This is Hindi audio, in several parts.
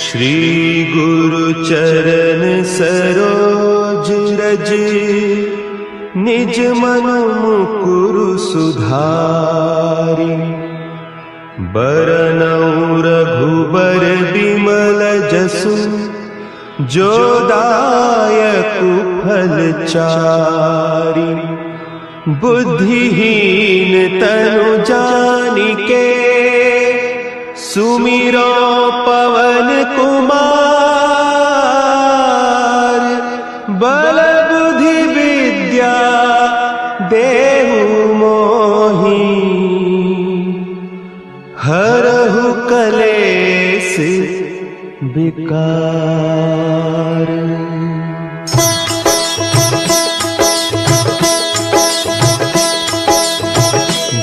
श्री गुरु चरण सरोज रज, निज मन मुकुरु सुधारि। बरनउँ रघुबर बिमल जसु, जो दायकु फल चारि। बुद्धिहीन तनु जानिके, सुमिरो पवन कुमार। बल बुद्धि विद्या देहु मोहि, हरहु कलेस विकार।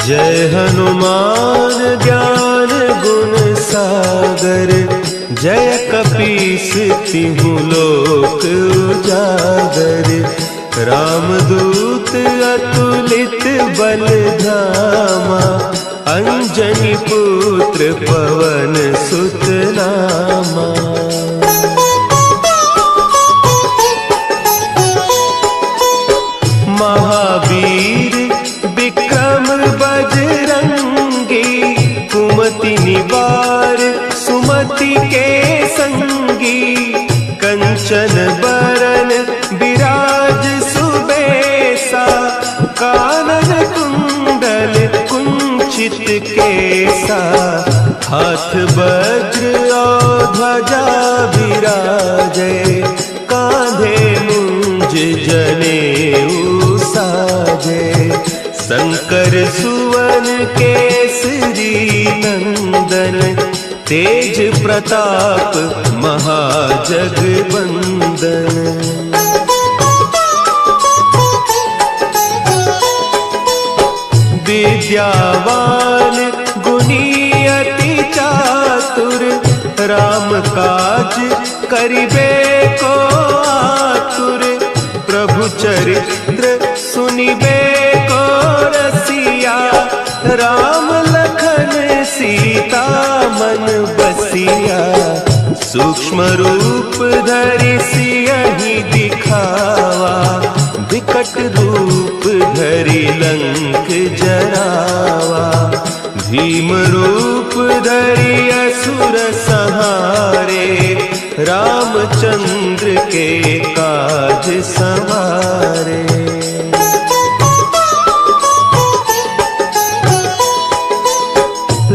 जय हनुमान ज्ञान गुण सागर, जय कपीस तिहु लोक उजागर। रामदूत अतुलित बल धामा, अंजनी पुत्र पवन सुत नामा। महावीर विक्रम बजरंगी, कुमति निवार सुमति के संगी। कंचन बरन विराज सुबेसा, कानन कुंडल कुंचित केसा। हाथ वज्र और ध्वजा विराजे, कांधे मुंज जनेऊ साजे। शंकर सुवन केसरी नंदन, तेज प्रताप महाजगवंदन। विद्यावान गुणी अति चातुर, राम काज करिबे को आतुर। प्रभु चरित्र सुनिबे को रसिया, राम लखन सीता मन बसिया। सूक्ष्म रूप धरि सियहि दिखावा, विकट रूप धरि लंक जरावा। भीम रूप धरि असुर संहारे, रामचंद्र के काज सवारे।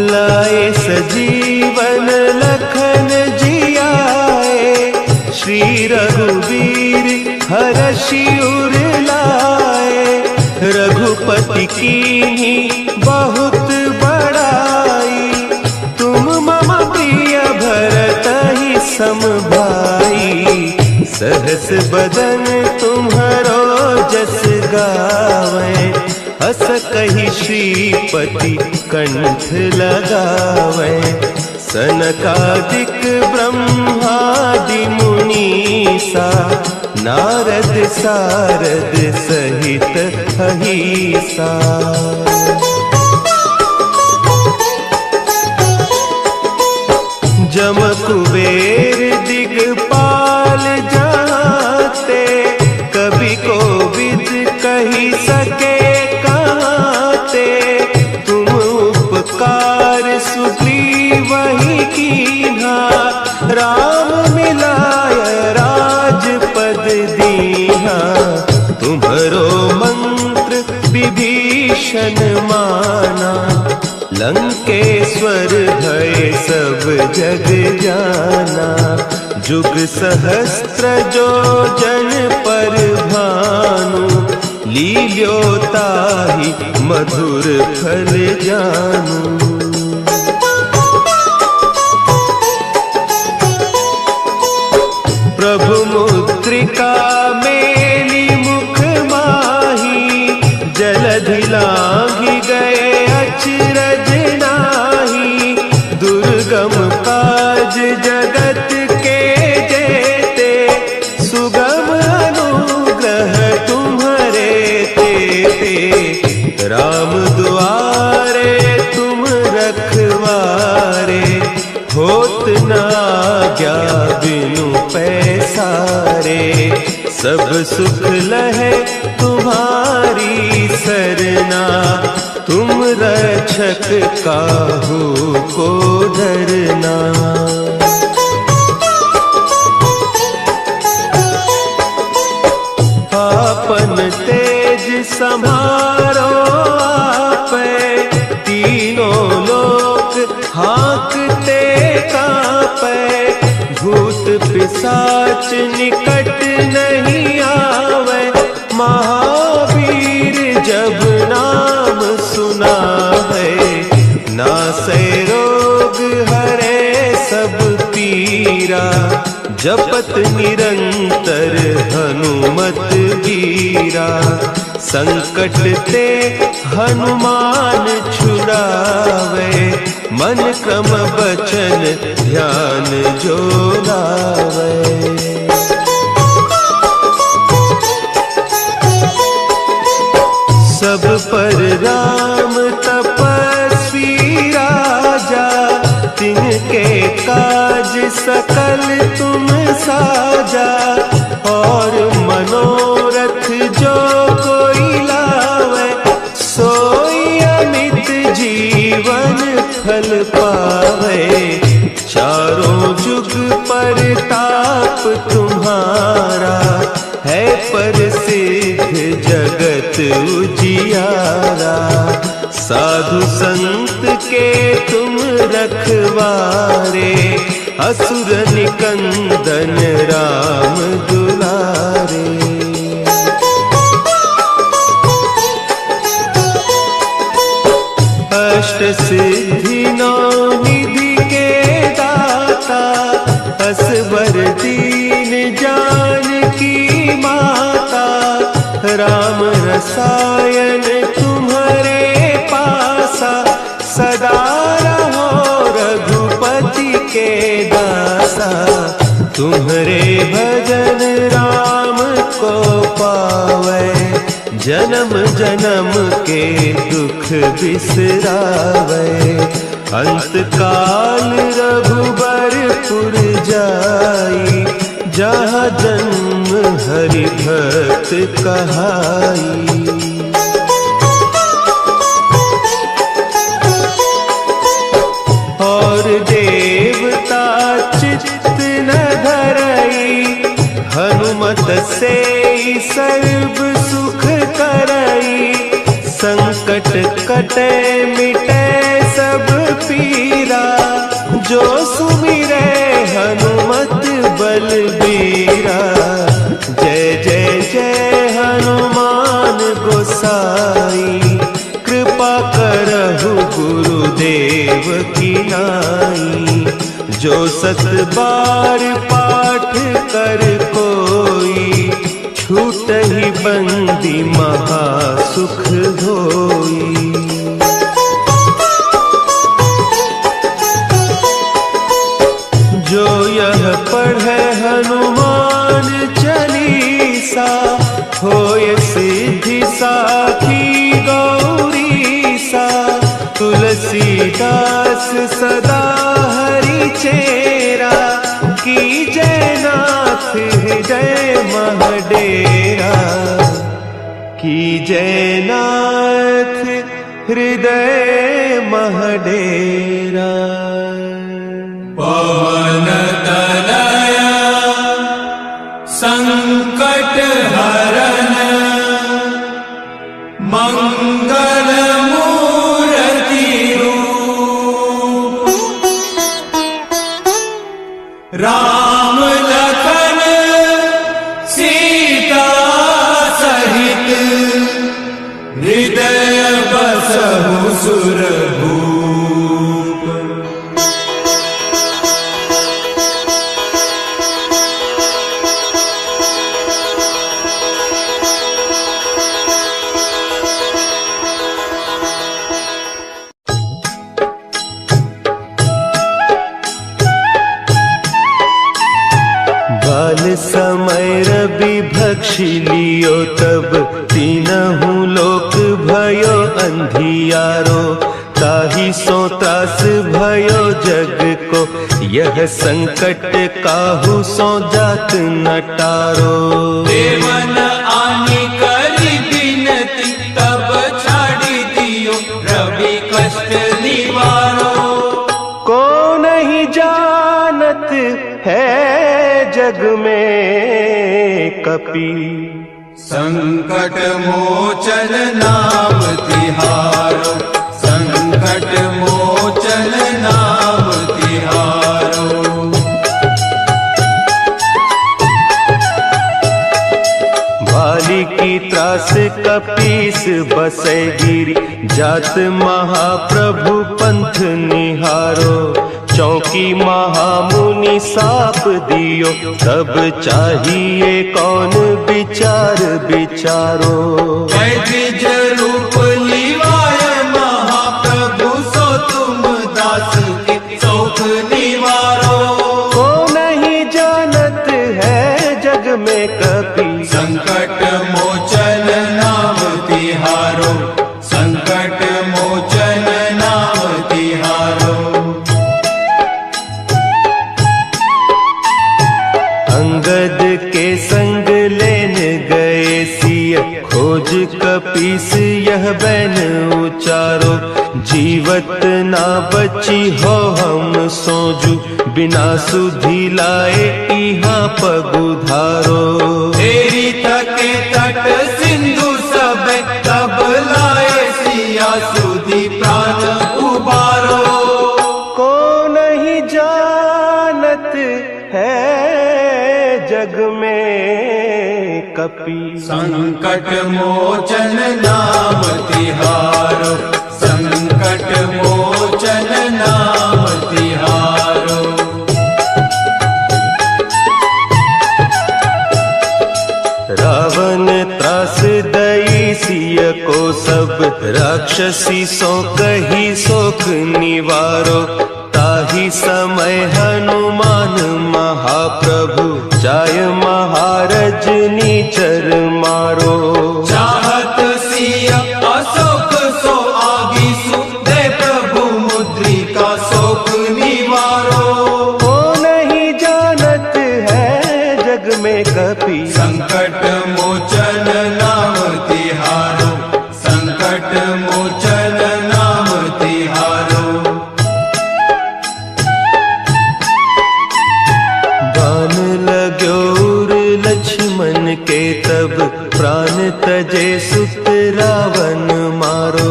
लाए सजीवन लखन जियाए, श्री रघुवीर हरषि उर लाए। रघुपति कीन्ही बहुत बड़ाई, तुम मम प्रिय भरतहि सम भाई। सहस बदन तुम्हरो जस गावें, हस कहि श्रीपति कंठ लगावें। सनकादिक ब्रह्मादि मुनीसा, नारद सारद सहित अहीसा। जम कुबेर दिगपाल जाते, कवि कोविद कहि सके कहते। तुम उपकार सुग्रीवहि कीन्हा, राम मिलाय राजपद दीन्हा। तुम्हरो मंत्र विभीषण माना, लंकेश्वर भय सब जग जाना। जुग सहस्त्र जो जन पर भानु, लील्योताहि मधुर फल जानू। प्रभु मुद्रिका मेली मुख माही, जलधि लांघि गए अचरज नाही। दुर्गम काज जगत के जेते, सुगम अनुग्रह तुम्हरे तेते। राम दुआरे तुम होत न आज्ञा बिनु पैसारे। सब सुख लहे तुम्हारी सरना, तुम रक्षक काहू को डरना। आपन तेज सम्हारो आपै, तीनों लोक हाँकते कांपै। भूत पिशाच निकट नहीं आवे, महावीर जब नाम सुना है। नासै रोग हरे सब पीरा, जपत निरंतर हनुमत वीरा। संकट ते हनुमान छुड़ावे, मन क्रम बचन ध्यान जो लावे। सब पर राम तपस्वी राजा, तिनके काज सकल तुम साजा। और मनोरथ जो कोई लावे, सोई अमित जीवन फल पावे। चारों जुग परताप तुम्हारा, है प्रसिद्ध जगत उजियारा। साधु संत के तुम रखवारे, असुर निकंदन राम दुलारे। अष्ट सिद्धि नौ निधि के दाता, असवर दीन जानकी माता। राम रसायन तुम्हारे पासा, सदा रहो रघुपति के दासा। तुम्हारे भजन राम को पावे, जन्म जन्म के दुख बिसरावे। अंत काल रघुबरपुर जाई, जहाँ जन्म हरि भक्त कहाई। और देवता चित्त न धरई, हनुमत से सर्व सुख करई। संकट कटे मिटे सब पीरा, जो सुमिरे हनुमत बलबीरा। जय जय जय हनुमान गोसाई, कृपा करहु गुरुदेव की नाई। जो सत बार पाठ कर कोई, छूटहि बंदी महा सुख होई। जो यह पढ़े हनुमान चालीसा, होय सिद्धि साखी गौरीसा। तुलसीदास सदा हरि चेरा, की जय नाथ हृदय महडेरा। की जय नाथ हृदय महडेरा। पवन तनया संकट हरन, मंगल मूर्ति रूप। राम लखन सीता सहित, हृदय बसहु सुरभूप। बाल समय रवि भक्षी लियो, तब तीनहु लोक भयो अंधियारो। ताहि सो त्रास भयो जग को, यह संकट काहू सो जात न टारो। देवन आनी करी बिनती, तब छाड़ी दियो रवि कष्ट निवारो। को नहीं जानत है जग में कपि, संकट मोचन नाम तिहारो, संकट मोचन नाम तिहारो। भाली की त्रास कपीस बसै गिरी, जात महाप्रभु पंथ निहारो। चौकी महामुनि साप दियो, तब चाहिए कौन विचार विचारो। द्विज रूप लिवाय महाप्रभु, सो तुम दास के शोक निवारो। को नहीं जानत है जग में कपि, संकट मोचन नाम तिहारो, संकट मोचन नाम तिहारो। अंगद के संग लेन गए सिय, खोज कपीस यह बैन उचारो। जीवत ना बची हो हम सोजू, बिना सुधि लाए इहाँ पगुधारो। तेरी तके तट सिंधु सब, तब लाए सिया सुधि प्राण उबारो। को नहीं जानत है जग में कपि, संकट मोचन नाम तिहारो, संकट मोचन नाम तिहारो। रावण त्रास दई सिय को, सब राक्षसी सो कही शोक निवारो। ताहि समय हनुमान महाप्रभु, जाय महारज नीचर मारो। चाहत सिया अशोक सो आगीसु, दे प्रभु मुद्रिका शोक निवारो। को नहीं जानत है जग में कपि, संकट मोचन नाम तिहारो, संकट मोचन नाम तिहारो। बान लाग्यो उर लक्ष्मण के, तब प्राण तजे सुत रावण मारो।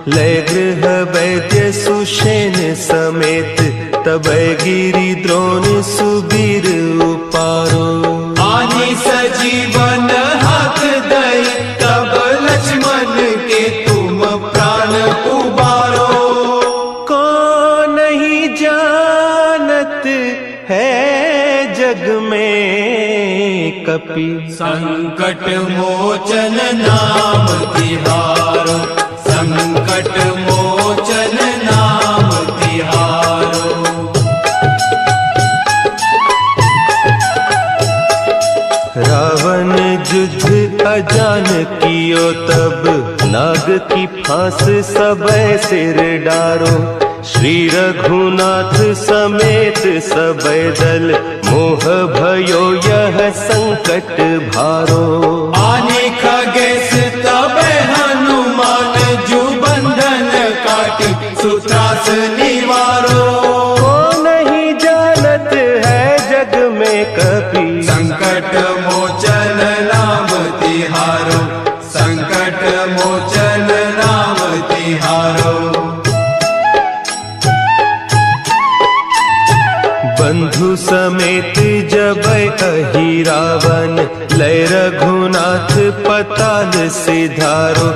लय गृह वैद्य सुषेण समेत, तब गिरि द्रोण सुबीर उपारो। आनी सजीवन हाथ दई, तब लक्ष्मण के तुम प्राण उबारो। को नहीं जानत है जग में कपि, संकट मोचन नाम तिहारो, संकट मोचन नाम तिहारो। रावण युद्ध अजान कियो, तब नाग की फांस सबय सिर डारो। श्री रघुनाथ समेत सबय दल, मोह भयो यह संकट भारो। आने खगेश तब हनुमान, जू बंधन काटी सुत्रास निवारो। को नहीं जानत है जग में कपि, संकट मोचन नाम तिहारो, संकट मोचन नाम तिहारो। बंधु समेत जबै अहि रावण, लय रघुनाथ पताल सिधारो।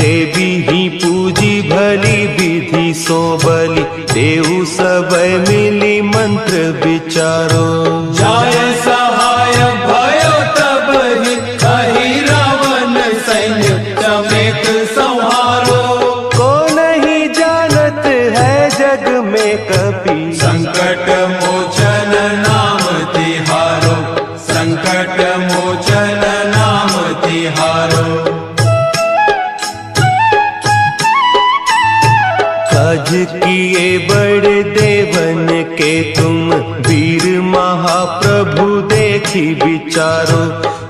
देवी ही पूजी भली विधि सो बलि, देहु सबय मिली मंत्र विचारो। जाय सहाय भयो तब ही, अहि रावण सैन्य समेत संहारो। को नहीं जानत है जग में कपि, संकट मोचन नाम तिहारो, संकट मोचन नाम तिहारो। तुम वीर महाप्रभु देखी विचारो,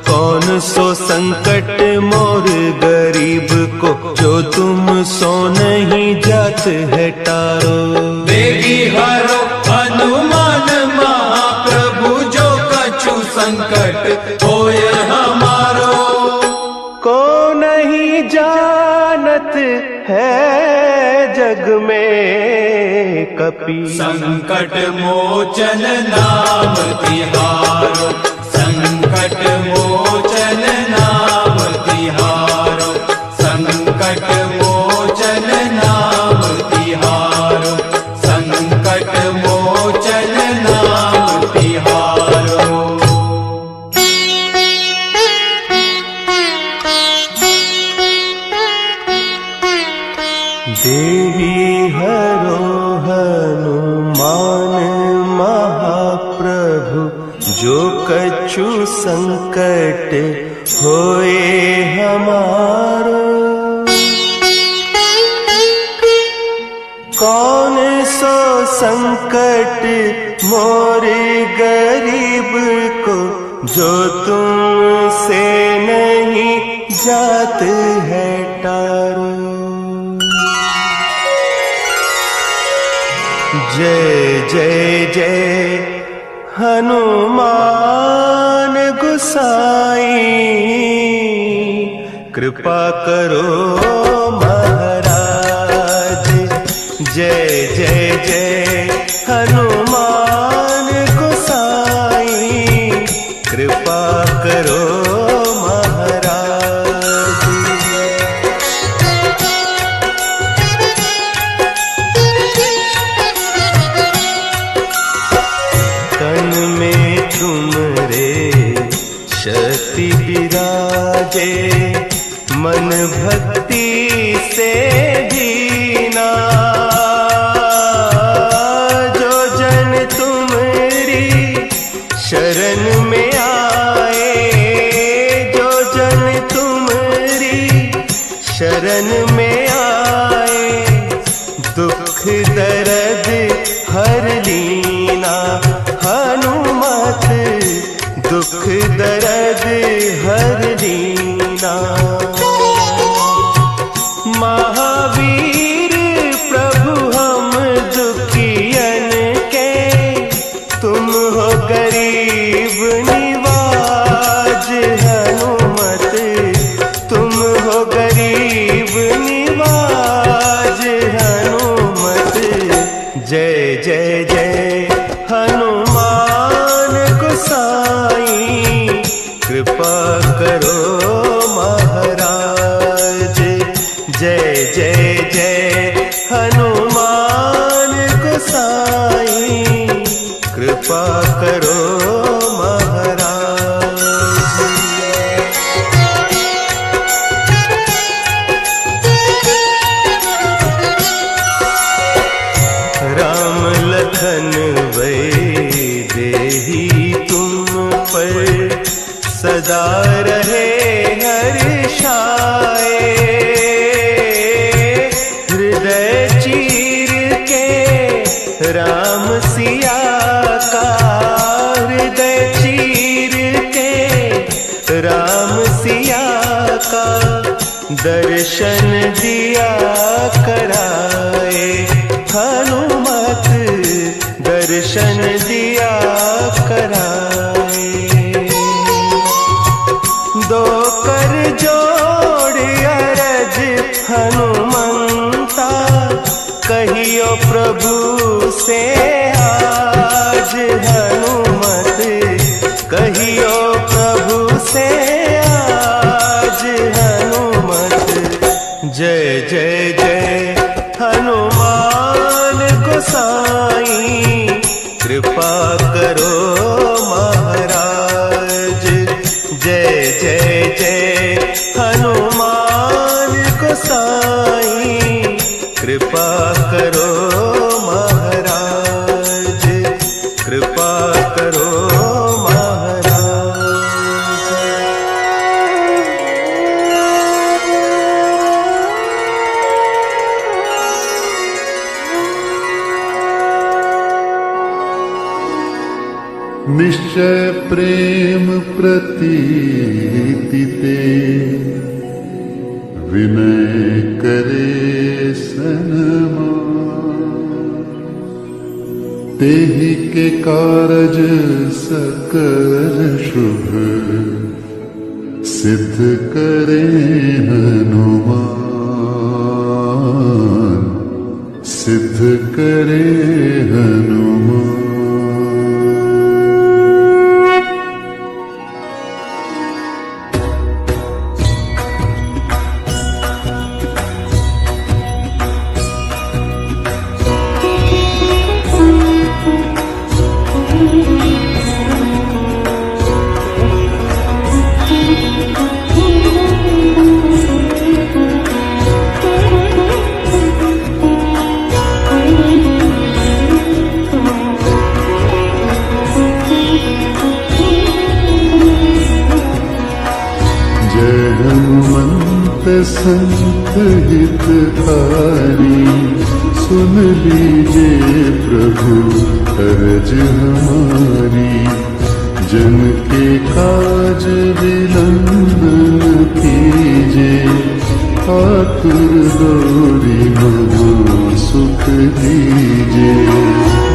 कौन सो संकट मोर गरीब को, जो तुम सो नहीं जात है टारो। बेगी हरो हनुमान महाप्रभु, जो कछु संकट होय हमारो। को नहीं जानत है जग में कपि, संकट मोचन नाम तिहारो, संकट मोचन नाम तिहारो, संकट मोचन नाम तिहारो, संकट मोचन नाम तिहारो। देवी हरो हनुमान महाप्रभु, जो कछु संकट होए हमारो। कौन सो संकट मोर गरीब को, जो तुमसे नहीं जात है टारो। जय जय जय हनुमान गुसाई, कृपा करो महाराज। जय जय जय हनुमान गुसाई, कृपा करो शक्ति विराजे, मन भक्ति से दीना। जो जन तुमरी शरण में आए, जो जन तुमरी शरण में आए, दुख दर्द हर लीना। हनुमत दुख दर्द हर लीना। महावीर प्रभु हम दुखियन के, तुम हो गरीब निवाज। हनुमत तुम हो गरीब निवाज। हनुमत जय जय जय हनुमान गोसाई, कृपा करो महाराज। जय जय जय हनुमान गोसाई, कृपा करो महाराज। राम लखन वैदेही तुम पर सदा रहे हर्षाए। हृदय चीर के राम सिया का, हृदय चीर के राम सिया का, दर्शन दिया कराए। हनुमत दर्शन दिया कराए। दो कर जोड़ अरज हनुमंता, कहियो प्रभु से आज। हनुमत कहियो प्रभु से आज। हनुमत जय जय जय हनुमान गोसाई, कृपा करो महाराज। जय जय जय हनुमान गोसाई, कृपा करो महाराज। कृपा करो महाराज। निश्चय प्रेम प्रतीति ते विनय करे सनमान। तेहि के कारज सकल शुभ सिद्ध करे हनुमान, सिद्ध करे हनुमान। संत हितकारी सुन लीजिए प्रभु अर्ज हमारी। जन के काज विलंब न कीजिए, आतुर दौरी महा सुख दीजिए।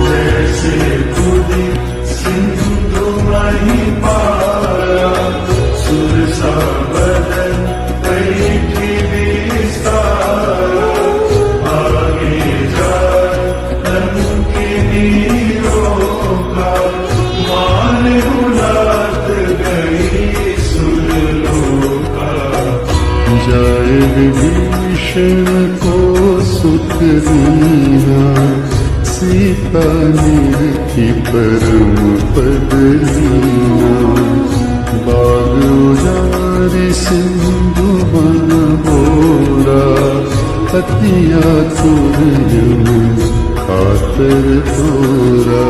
जैसे खुदी सिंधु मही पारा, सुरसा बदन जाए विभीषण को सुख दीना, सीता निरखी परम पद लीना। बाग उजारि सिंधु बन बोरा, अति आतुर जन कातर तोरा।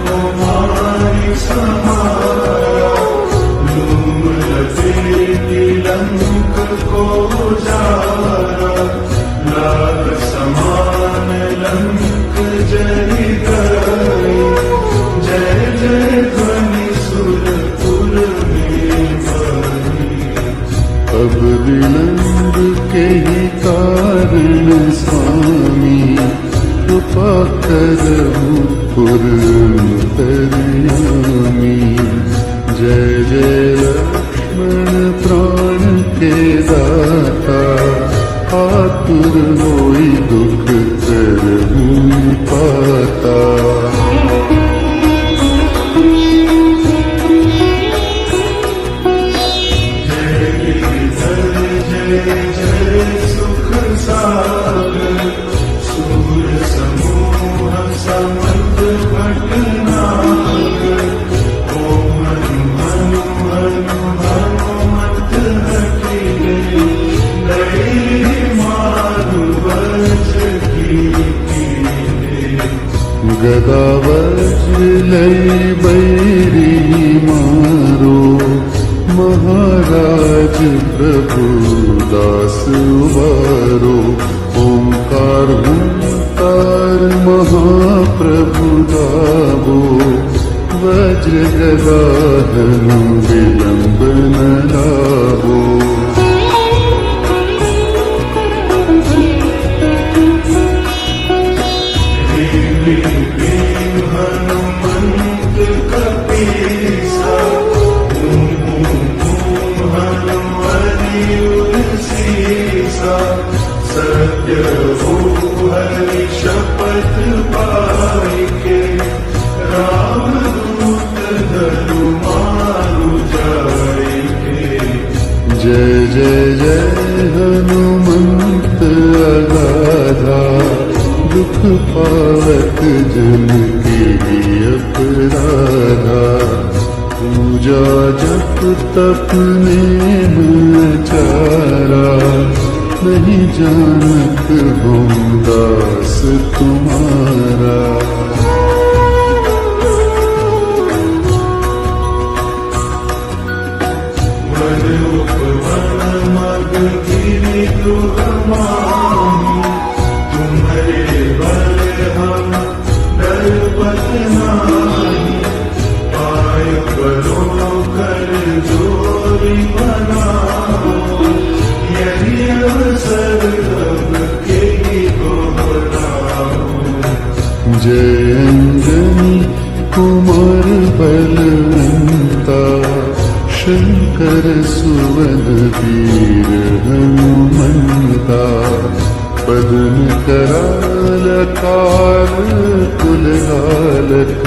कुमारी समारा, लूम लपेटी लंक को जारा। लाल समान लंक जरि गई, जय जय ध्वनि सुरपुर में बनी। अब विलंब के ही कारण स्वामी, कृपा करहु पुरंतरयामी। जय जय लक्ष्मण प्राण के दाता, आतुर होई दुख करहु पाता। जय गिरिधर जय जय सुख सागर, सूर समूह समर्थ भटनागर। ओम हनु हनु हनुमत हठिले, लय मारु वज्र कीले। गदा वज्र लय बैरी मारो, महाराज प्रभु दास उबारो। ओंकार हुंकार महाप्रभु गावो, वज्र गदा हनु विलंब न लावो। हनुमंत कपीसा, सत्य हो हरि शपथ पाई के, राम दूत धनु मारु जाई के। जय जय जय हनुमंत अगाधा, दुख पावत जन के अपराधा। पूजा जप तप नेम चारा, नहीं जानत हूँ दास तुम्हारा। वन उपवन मग गिरि दुख माही, तुम्हारे बल हम डरपत नाही, पाय परो कर जोरी बनाओ, यही अवसर अब के दोहराओ। जय अंजनी कुमार बलवंता, शंकर सुवन वीर हनुमंता, पदन कराल काल कुलहालक,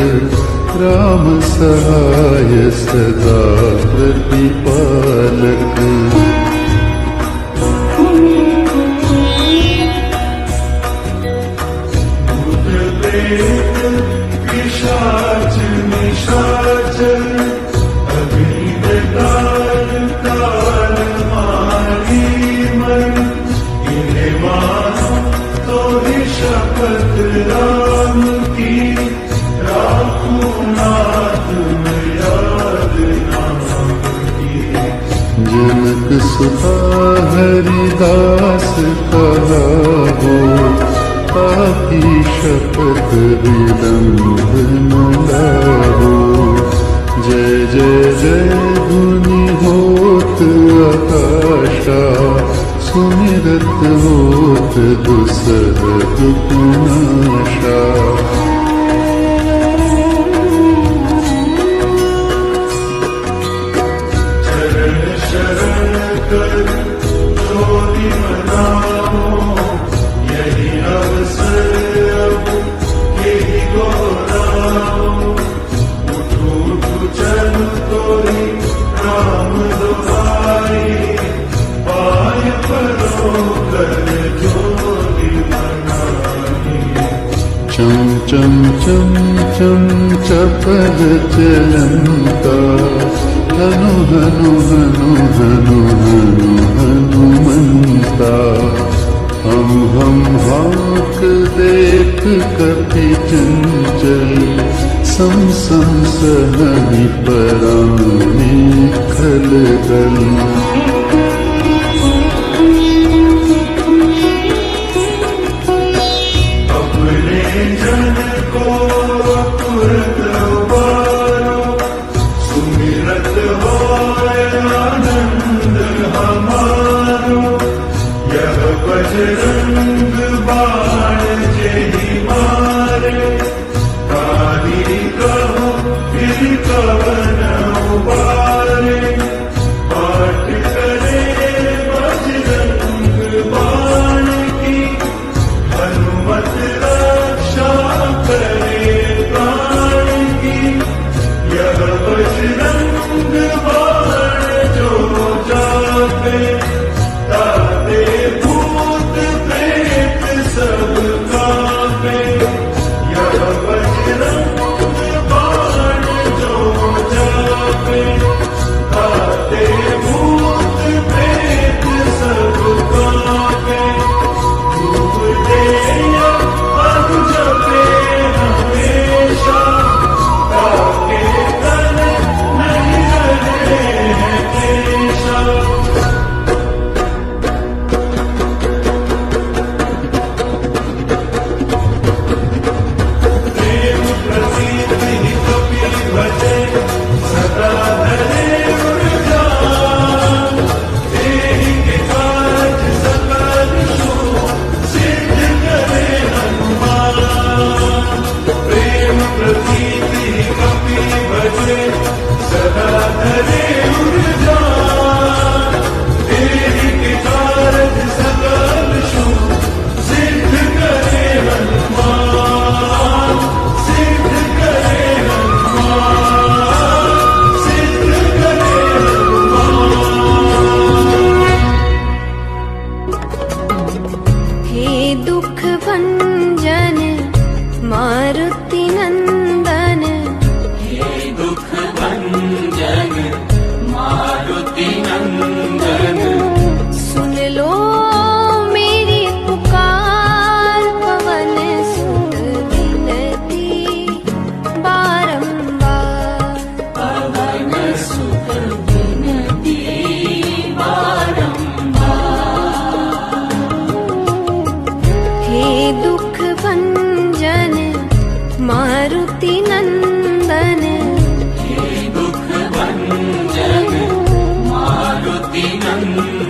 राम सहाय सदा प्रतिपालक। भूत प्रेत पिशाच निशाचर, अग्निदार काल मारी मन, इन्हें मानो तो ही शपथ राम की, राखूं नाथ में याद नाम की। जनक सुता हरिदास कहा हो, पापी शपथ विलंब न लाहो। जय जय जय धुनि होत आकाशा, सुमिरत होत दुसह दुखनाशा। चरण शरण कर जोरी मनाओ, यही अवसर अब यही दोहराओ। उठू उठू चल तोरी राम दुआरी, पाय परो कर जोरी मनाई। चम चम चम चम चपल चलंता, हनु हनु हनु हनु हनु हनुमंता। हम हाक देख कपि चंचल, सम सम सहनि परानी खलदल। अपने जन को तुरत उबारो, सुमिरत होय आनंद हमारो। यह बजरंग बाण जेहि मारे, काली कहो फिर कवन उबारे। पाठ करे बजरंग बाण की, हनुमत रक्षा करे प्राण की। यह बजरंग बाण जो जापे, ताते भूत प्रेत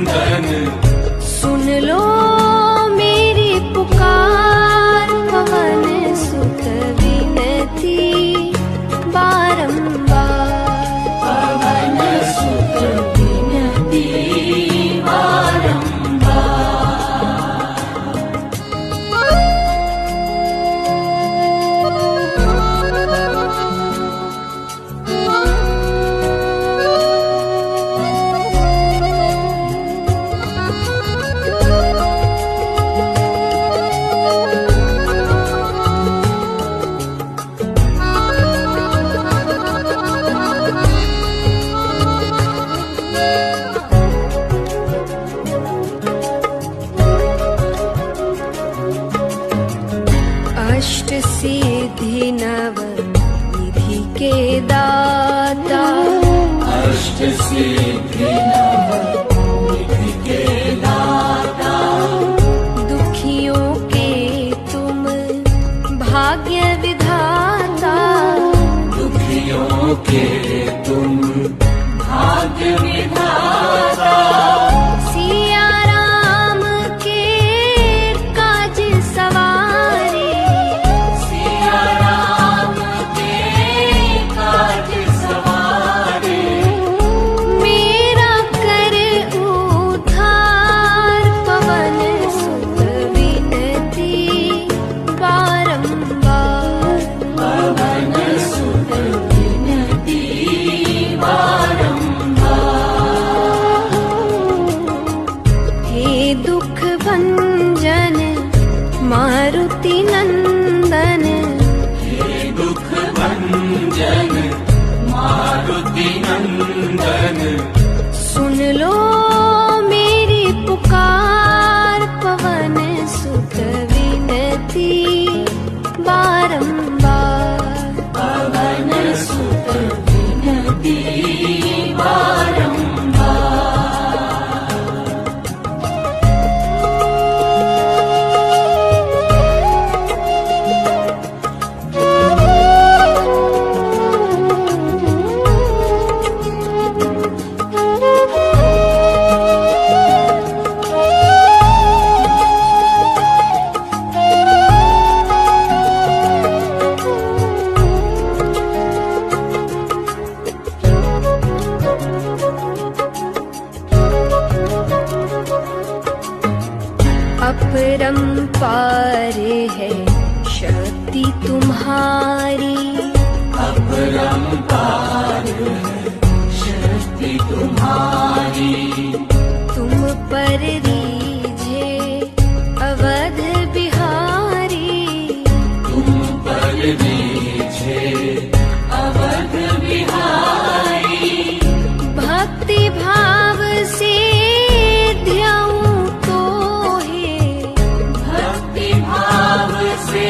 नंदन सुन लो मेरी पुकार, पवन सुत विनती बारंबार। पवन सुत विनती अष्ट सिद्धि नव निधि के दाता, अष्ट सिद्धि नव निधि के दाता दुखियों के तुम भाग्य विधाता। दुखियों के तुम भाग्य विधाता सिया राम के काज सवारे, सिया राम के काज सवारे मेरा कर उद्धार, पवन सुत विनती बारंबार। पवन सुत विनती हे दुख भंजन मारुति नंदन, हे दुख भंजन मारुति नंदन सुन लो मेरी पुकार, पवन सुत विनती बारंबार। पवन सुत विनती अपरंपार है शक्ति तुम्हारी, अपरंपार है शक्ति तुम्हारी तुम पर रीझे अवध बिहारी। तुम पर रीझे अवध बिहारी भक्ति भाव से ध्याऊं तो है, भक्ति भाव से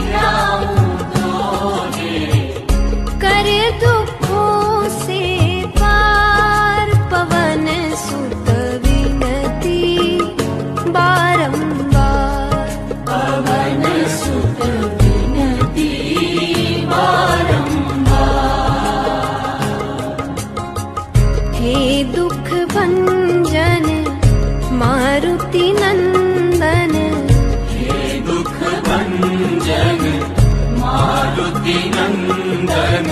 ध्याऊं तोहे कर दुखों से पार, पवन सुत विनती बारंबार। पवन सुत विनती हे दुख भंजन मारुति नंदन, हे दुख भंजन मारुति नंदन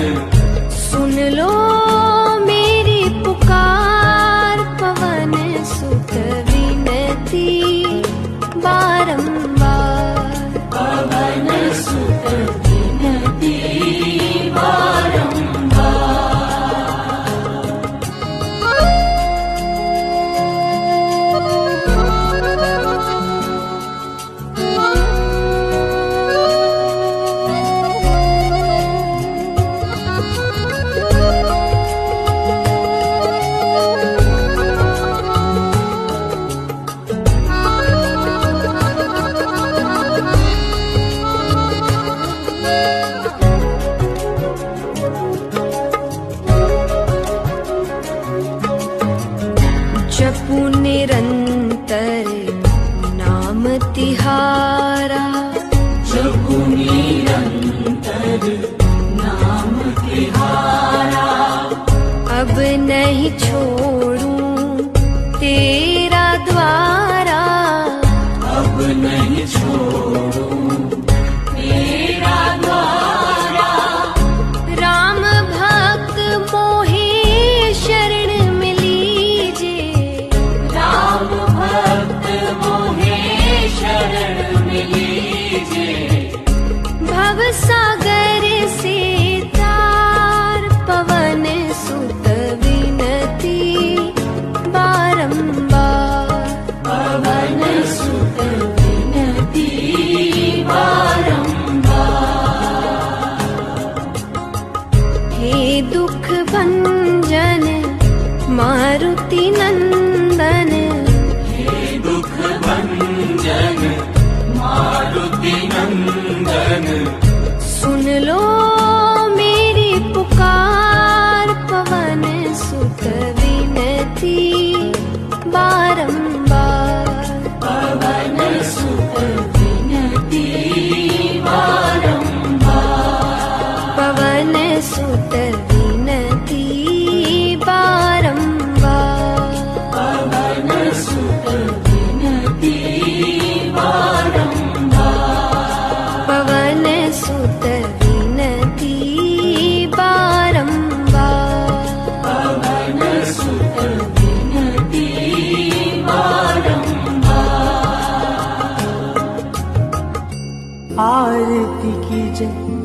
सुन लो मेरी पुकार, पवन सुत विनती बारंबार। पवन सुत विनती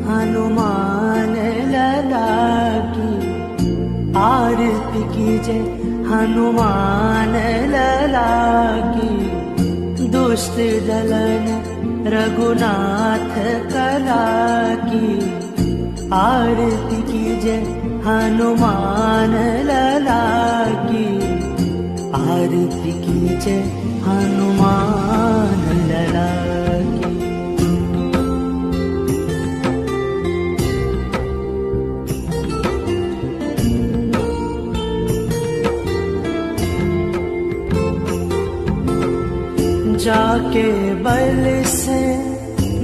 हनुमान लला की, आरती कीजय हनुमान लला की। दुष्ट दलन रघुनाथ कला की, आरती कीजय हनुमान लला की, आरती कीजय हनुमान लला की। जाके बल से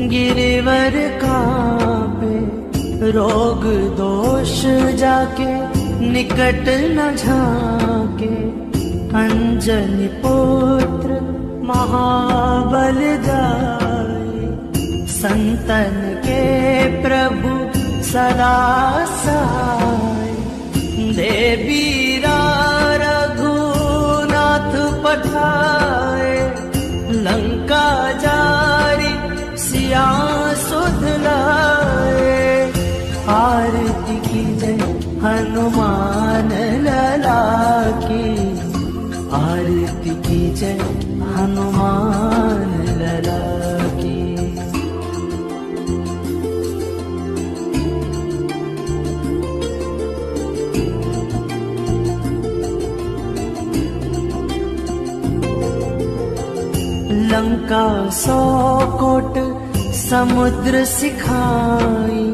गिरिवर कांपे, रोग दोष जाके निकट न झाके। अंजनी पुत्र महाबल दाई, संतन के प्रभु सदा सहाय। देवीरा रघुनाथ पठाए, लंका जारी सिया सुध लाए। आरती कीजय हनुमान लला की, आरती कीजय हनुमान लला की। लंका 100 कोट समुद्र सिखाई,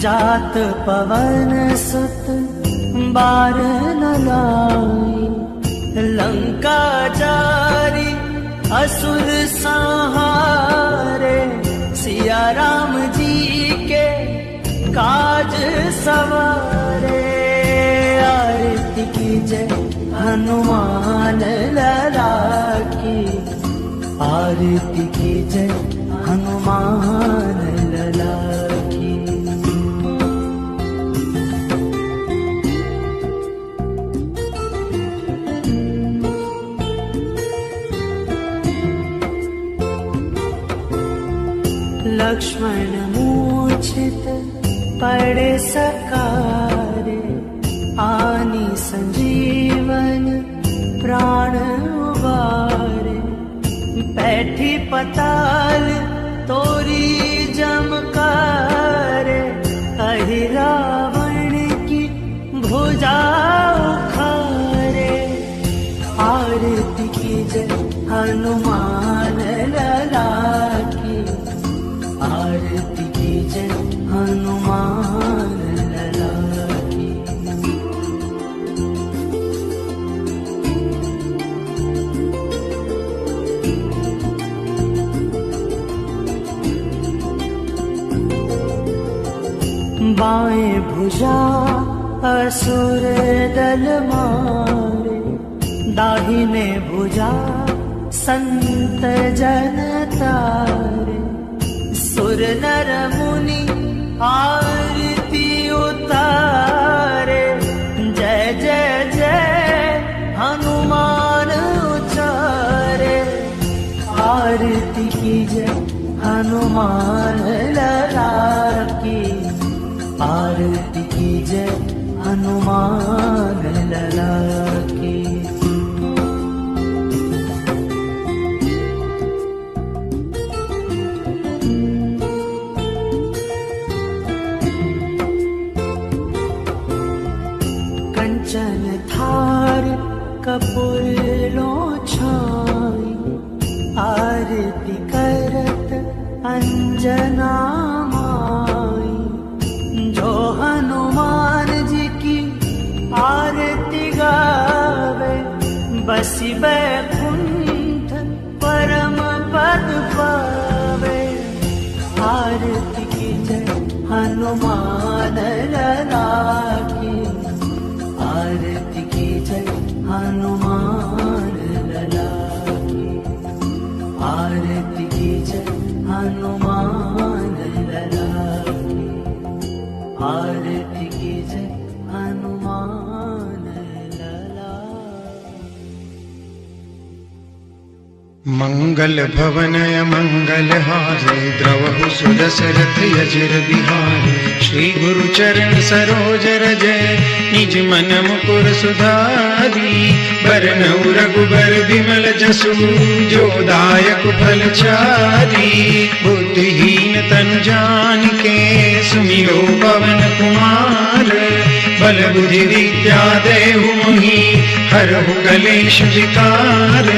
जात पवन सुत बार न लाई। लंका जारी असुर संहारे, सिया राम जी के काज सवारे। आरती कीजय हनुमान लला की, आरती कीजय हनुमान लला की। लक्ष्मण मूर्छित पड़े सकारे, आनी संजीवन प्राण उबारे। बैठी पताल तोरी जमकारे, कही रावण की भुजा उखारे। आरती कीजय हनुमान लला की, आरती कीजय हनुमान लला की। बाएं भुजा असुर दल मारे, दाहिने भुजा संत जन तारे। सुर नर मुनि आरती उतारे, जय जय जय हनुमान उचारे। आरती कीजय हनुमान लला की, आरती कीजय हनुमान लला की। कंचन थार कपूर लो छाई, आरती करत अंजना माई। जो हनुमान जी की आरती गावे, बसी बैकुंठ परम पद पावे। आरती कीजय हनुमान लला की, आरती कीजय हनुमान लला की, आरती कीजय हनुमान लला की, आरती कीजय हनुमान। मंगल भवनय मंगल हारे द्रवहु सुदशरथ यजिर बिहारे श्री गुरु चरण सरोज रजय निज मन मुकुर सुधारी बरनउ रघुबर बिमल जसु जो दायक फल चारी बुद्धिहीन तनु जानिके सुमिरो पवन कुमार बल बुद्धि विद्या देहु मोहि हरहु कलेश विकार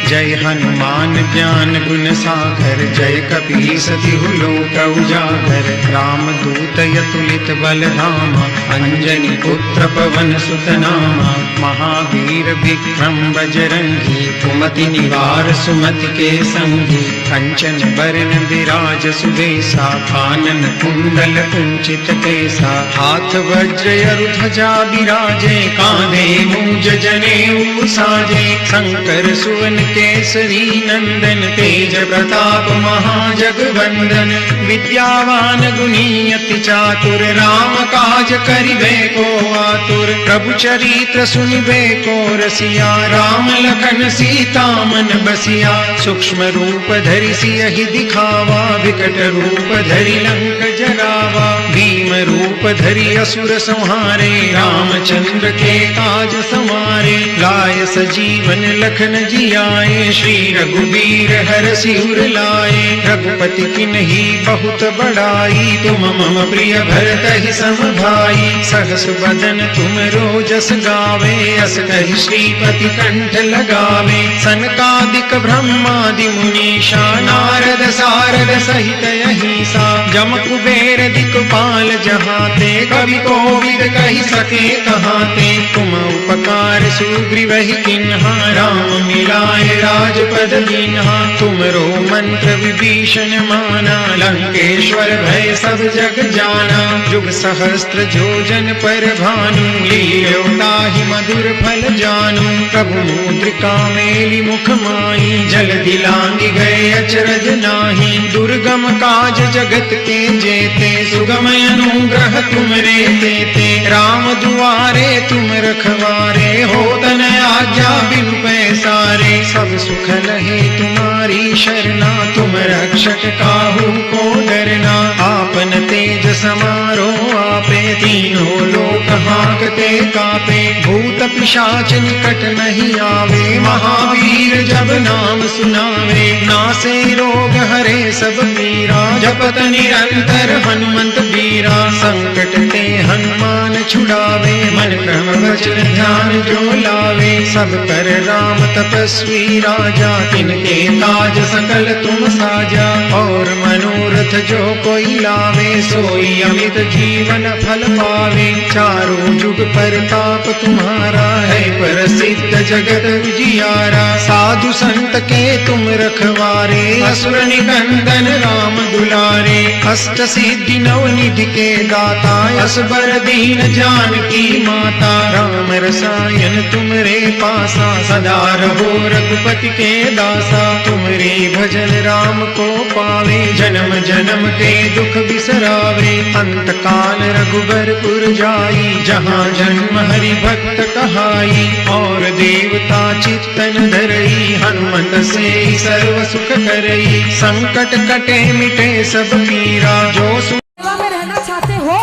जय हनुमान ज्ञान गुण सागर जय कपीस तिहु लोक उजागर राम दूत अतुलित बल धामा अंजनी पुत्र पवन सुत नामा महावीर विक्रम बजरंगी कुमति निवार सुमति के संगी कंचन बरन विराज सुबेसा कानन कुंडल कुंचित केसा हाथ वज्र अरु ध्वजा बिराजे कांधे मूंज जनेऊ साजे शंकर सुवन केसरी नंदन तेज प्रताप महाजगवंदन विद्यावान गुणी अति चातुर राम काज करिबे को आतुर प्रभु चरित्र सुनिबे को रसिया राम लखन सीता मन बसिया सूक्ष्म रूप धरि सियहि दिखावा विकट रूप धरि लंक जरावा भीम रूप धरि असुर संहारे रामचंद्र के काज समारे लाय सजीवन लखन जियाए श्री रघुवीर हरषि उर लाए रघुपति किन्ही बहुत बड़ाई तुम मम प्रिय भरतहि सम भाई सहस बदन तुम रोजस गावे अस कहि श्रीपति कंठ लगावे सनकादिक ब्रह्मादि मुनीषा नारद सारद सहित अहिसा जम कुबेर दिक्पाल जहाते कवि कोविद कहि सके कहाते तुम उपकार सुग्रीवहि किन्हा राम मिलाए राजपद दीन्हा तुमरो मंत्र विभीषण माना लंकेश्वर भय सब जग जाना जुग सहस्त्र जोजन पर भानु लील्यो ताहि मधुर फल जानु प्रभु मुद्रिका मेलि मुख माई जल दिलांगी गए अचरज नाही दुर्गम काज जगत के जेते सुगम अनुग्रह तुमरे तेते राम दुआरे तुम रखवारे हो तन आज्ञा बिनु पैसारे सब सुख लहे तुम्हारी शरणा तुम रक्षक काहू को डरना आपन तेज समारो आपे तीनों लोक हांकते कापे भूत पिशाच निकट नहीं आवे महावीर जब नाम सुनावे नासे रोग हरे सब पीरा जपत निरंतर हनुमंत बीरा संकट ते हनुमान छुड़ावे मन क्रम वचन ध्यान जो लावे सब कर राम तपस्वी राजा तिनके काज सकल तुम साजा और मनोरथ जो कोई लावे सोई अमित जीवन फल पावे चारों जुग परताप तुम्हारा है प्रसिद्ध जगत उजियारा साधु संत के तुम रखवारे असुर निकंदन राम दुलारे अष्ट सिद्धि नव निधि के दाता असबर दीन जानकी माता राम रसायन तुमरे पासा सदा रहो रघुपति के दासा तुमरे भजन राम को पावे जन्म जन्म के दुख बिसरावे अंत काल रघुबरपुर जाई जहाँ जन्म हरि भक्त कहाई और देवता चित्तन धरई हनुमत से सर्व सुख करई संकट कटे मिटे सब पीरा जो सेवा में रहना चाहते हो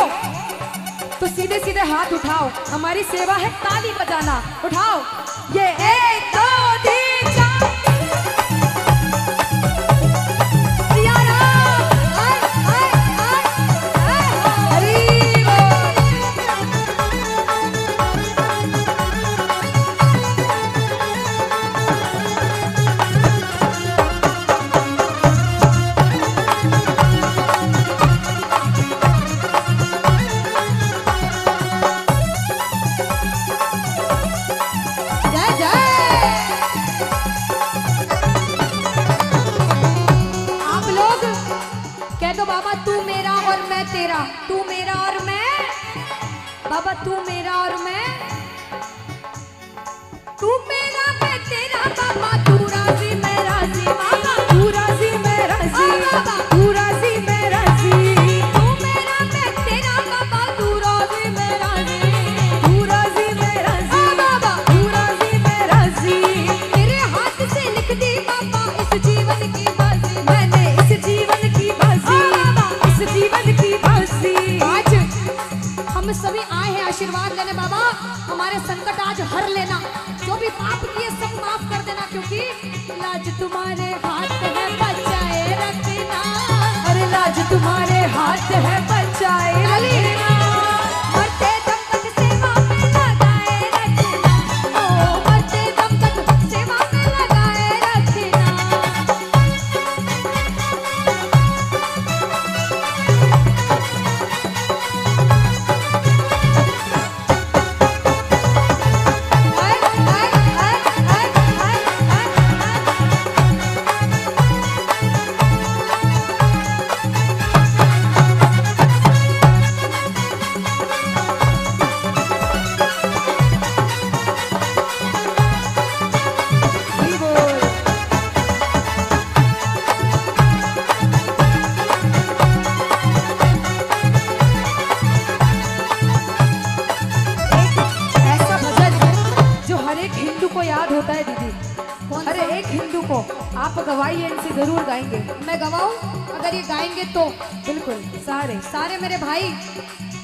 तो सीधे सीधे हाथ उठाओ हमारी सेवा है ताली बजाना उठाओ ये 1 2 3 4 तू मेरा और मैं बाबा तू मेरा और मैं तू मेरा मैं तेरा बाबा तू राजी मैं राजी बाबा तू राजी मैं राजी बाबा तू राजी मैं राजी तू मेरा मैं तेरा बाबा तू राजी मैं राजी तू राजी मैं राजी बाबा तू राजी मैं राजी तेरे हाथ से लिख दी बाबा लाज तुम्हारे हाथ है बचाए रखना, अरे लाज तुम्हारे हाथ है बचाए रखना, मरते दम तक सेवा में लगाए रखना, ओ मरते दम तक सेवा में लगाए रखना। ऐसा भजन है जो हर एक हिंदू को याद होता है दीदी, हर एक हिंदू को। आप गवाइए, इनसे जरूर गाएंगे। मैं गवाऊं? अगर ये गाएंगे तो बिल्कुल सारे सारे मेरे भाई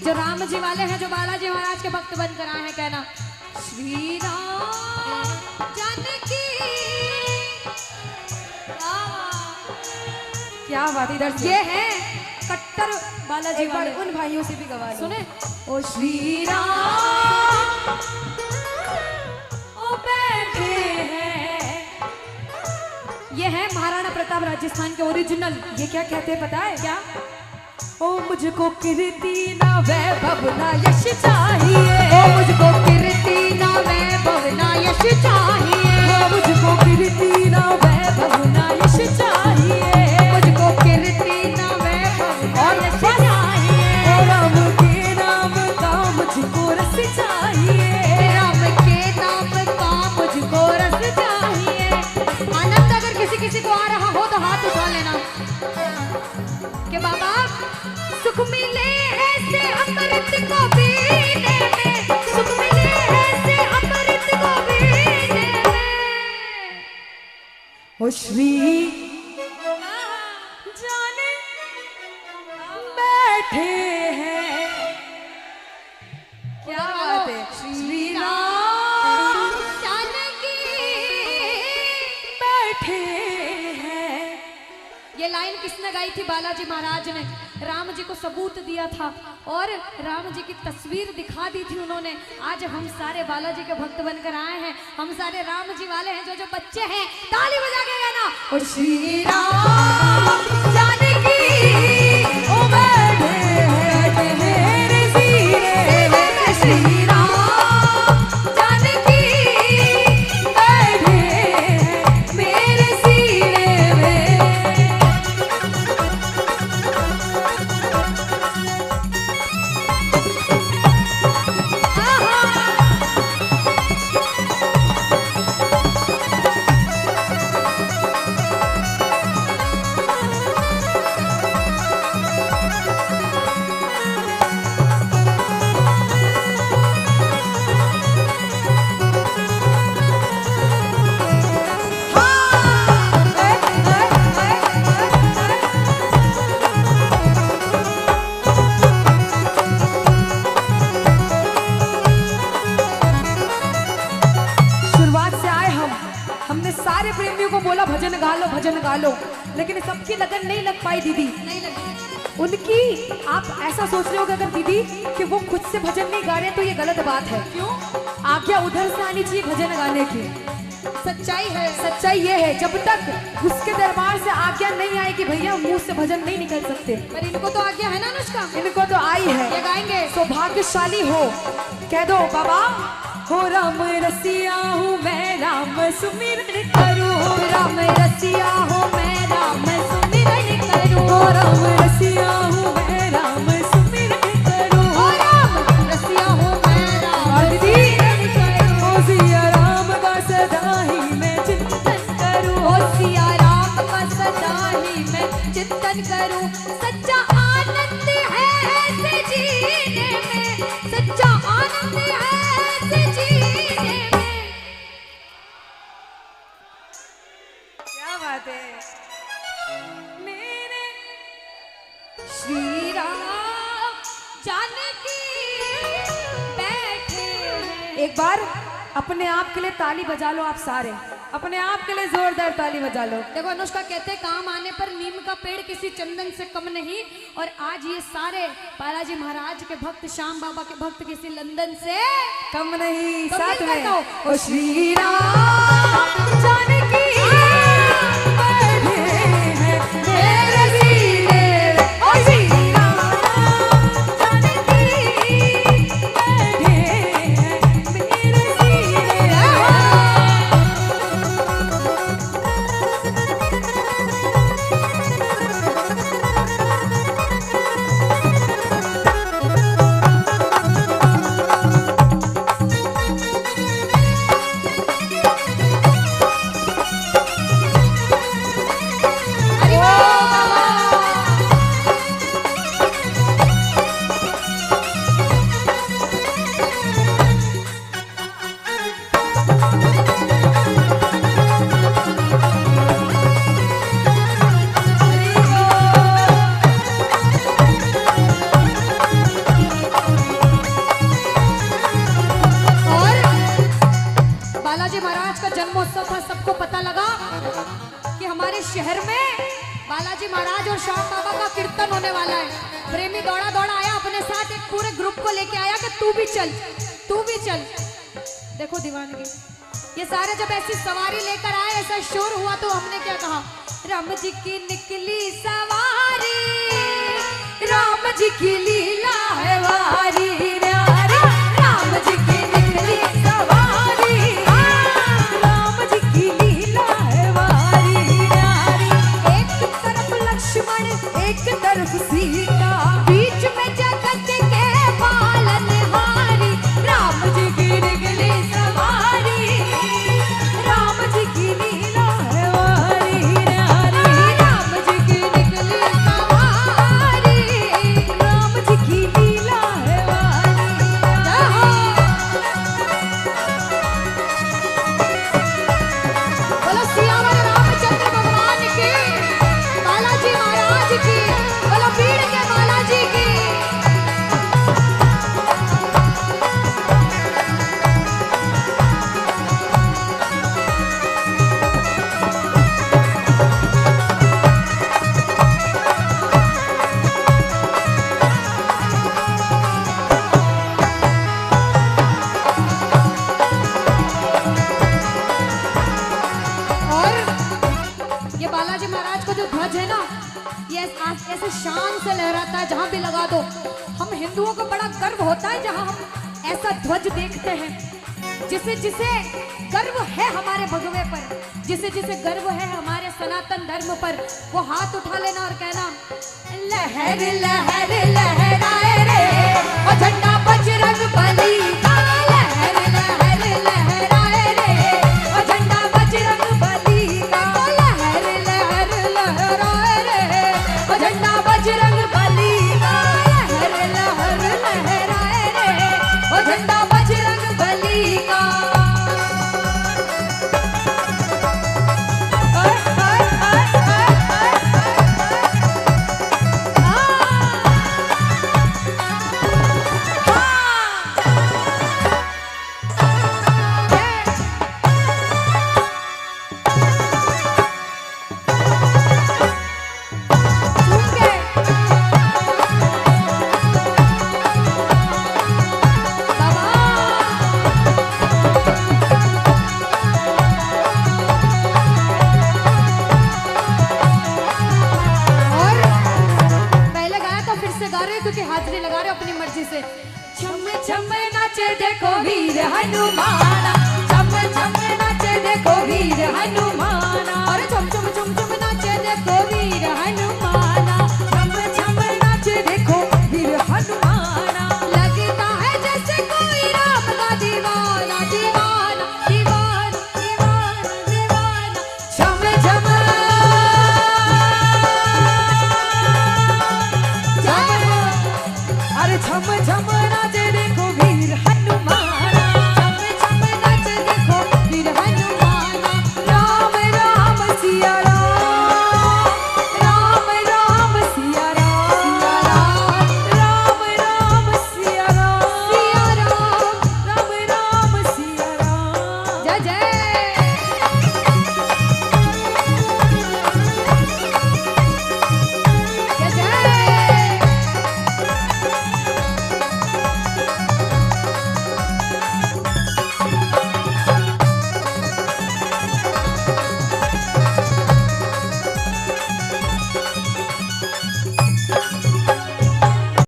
जो राम जी वाले हैं, जो बालाजी महाराज के भक्त बनकर आए हैं, कहना श्री राम जानकी। क्या बात, इधर ये है कट्टर बालाजी वाले, उन भाइयों से भी गवा सुने। ओ श्री राम ओ बैठे हैं, ये है महाराणा प्रताप राजस्थान के ओरिजिनल। ये क्या कहते हैं पता है क्या? ओ मुझको कीर्ति ना वैभव ना यश चाहिए, ओ मुझको कीर्ति ना वैभव ना यश चाहिए, ओ मुझको कीर्ति ना वैभव ना यश चाहिए, मुझको कीर्ति ना वैभव और यश चाहिए, ओ राम के नाम का मुझको रस चाहिए, राम के नाम का मुझको रस चाहिए। आनंद अगर किसी को आ रहा हो तो हाथ उठा लेना कि बाबा सुख मिले ऐसे अमृत को पीने में, सुख मिले ऐसे अमृत को पीने में, ओ श्री जाने बैठे हैं। क्या बात है, श्री राम जानकी बैठे हैं। ये लाइन किसने गाई थी? बालाजी महाराज ने राम जी को सबूत दिया था और राम जी की तस्वीर दिखा दी थी उन्होंने। आज हम सारे बालाजी के भक्त बनकर आए हैं, हम सारे राम जी वाले हैं। जो बच्चे हैं ताली बजा के गाना, ओ श्री राम जानकी ओ बैठे हैं मेरे सीने में, श्री राम जानकी बैठे हैं मेरे सीने में। भजन गा लो, भजन गा लो, लेकिन सबकी लगन नहीं लग पाई दीदी, नहीं लगी उनकी। आप ऐसा सोच रहे हो अगर दीदी कि वो खुद से भजन नहीं गा रहे तो ये गलत बात है। क्यों? आज्ञा उधर से आनी चाहिए भजन गाने की। सच्चाई है, सच्चाई ये है जब तक उसके दरबार से आज्ञा नहीं आएगी भैया मुंह से भजन नहीं निकल सकते। पर इनको तो आज्ञा है ना अनुष्का, इनको तो आई है, ये गाएंगे। सौभाग्यशाली हो, कह दो बाबा हो राम रसिया हूँ मैं राम सुमिरन करूँ, राम रसिया हूँ मैं राम सुमिरन करूँ, राम रसिया हूँ मैं राम सुमिरन करूँ, राम रसिया हूँ मैं राम सुमिरन करूँ, सिया राम का सदा ही मैं चिंतन करूँ, सिया राम का सदा ही मैं चिंतन करूँ। सच्चा आनंद है ऐसे जीने में, सच्चा आनंद है ऐसे जीने में। क्या बात है मेरे श्री राम जानकी बैठे हैं। एक बार अपने आप के लिए ताली बजा लो आप सारे। अपने आप के लिए जोरदार ताली बजा लो। देखो अनुष्का कहते हैं काम आने पर नीम का पेड़ किसी चंदन से कम नहीं, और आज ये सारे बालाजी महाराज के भक्त, श्याम बाबा के भक्त किसी लंदन से कम नहीं। तो साथ मिलकर में गाओ। ओ श्री राम जानकी बैठे हैं मेरे सीने। ओ श्री राम जानकी बैठे हैं मेरे सीने। बालाजी महाराज का जन्मोत्सव था, सबको पता लगा कि हमारे शहर में बालाजी महाराज और श्याम बाबा का कीर्तन होने वाला है। प्रेमी दौड़ा दौड़ा आया, अपने साथ एक पूरे ग्रुप को लेके आया कि तू भी चल, तू भी चल। देखो दीवानगी, ये सारे जब ऐसी सवारी लेकर आए, ऐसा शोर हुआ, तो हमने क्या कहा, राम जी की निकली सवारी, राम जी की लीला है वारी, राम जी की निकली सवारी, राम जी की लीला है वारी। एक तरफ लक्ष्मण, एक तरफ सीता, बीच में जगत के पालनहारी, राम जी की निकली सवारी, राम जी की लीला है वारी, राम जी की निकली सवारी, राम जी की लीला है वारी। बोलो सियावर रामचंद्र भगवान की, बालाजी महाराज की, बोलो बीड़ के बालाजी की। और ये बालाजी महाराज का जो ध्वज है ना, ये ऐसे शान से लहराता है, जहां भी लगा दो। हम हिंदुओं को बड़ा गर्व होता है जहां हम ऐसा ध्वज देखते हैं। जिसे जिसे गर्व है हमारे भगवे पर, जिसे जिसे गर्व है हमारे सनातन धर्म पर, वो हाथ उठा लेना और कहना, लहर लहर लहराए रे ओ झंडा बजरंग बली का, लहर लहर लहराए रे ओ झंडा बजरंग बली का, लहर लहर लहराए रे ओ झंडा बजरंग बली का, लहर लहर लहराए रे ओ झंडा बजरंग बली का। क्योंकि हाजिरी लगा रहे हो अपनी मर्जी से। छम छम नाचे देखो वीर हनुमान,